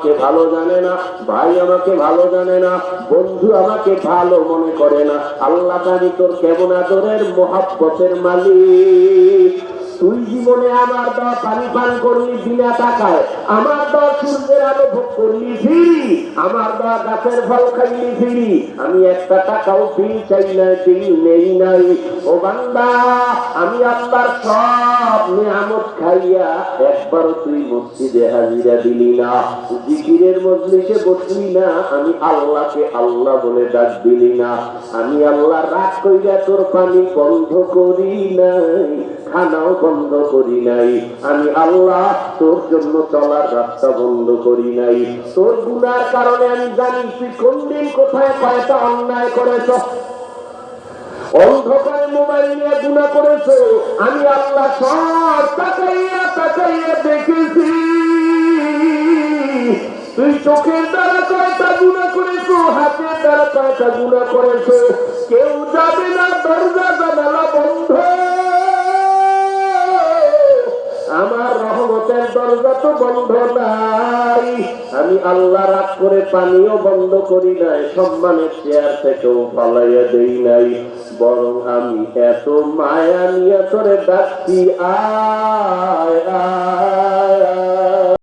আমাকে ভালো জানে না, ভাই আমাকে ভালো জানে না, বন্ধু আমাকে ভালো মনে করে না। আল্লাহ জানি তোর কেমন আদরের মোহাব্বতের মালিক। তুই জীবনে আমার দেওয়া পানি পান করলি বিনা টাকায়, আমার দেওয়া সূর্যের আলো ভোগ করলি ফ্রি, আমার দেওয়া গাছের ফল খাইলি ফ্রি। আমি একটা টাকাও বিল চাই না, বিল নেই নাই। ও বান্দা, আমি আল্লাহর সব নিয়ামত খাইয়া একবারও তুই মসজিদে হাজিরা দিলি না, জিকিরের মজলিসে বসলি না, আমি আল্লাহকে আল্লাহ বলে ডাক দিলি না। আমি আল্লাহ রাগ কইরা তোর পানি বন্ধ করি নাই, খানাও বন্ধ করি নাই। আমি আল্লাহ তোর জন্য চলার রাস্তা বন্ধ করি নাই। তোর গুনার কারণে আমি জানি তুই কোন দিন কোথায় কয়টা অন্যায় করেছ। অন্ধকারে মোবাইল নিয়ে গুনাহ করেছো, আমি আল্লাহ সব তাকাইয়া তাকাইয়া দেখেছি। তুই চোখের দ্বারা কয়টা গুনাহ করেছো, হাতের দ্বারা কয়টা গুনাহ করেছো। কেউ যাবে না, দরজা জানালা বন্ধ। আমার রহমতের দরজা তো বন্ধ নাই। আমি আল্লাহ রাগ করে পানিও বন্ধ করি নাই, সম্মানের চেয়ার থেকেও পালাইয়া দেই নাই, বরং আমি এত মায়া নিয়ে তোরে ডাকছি, আয় আয়।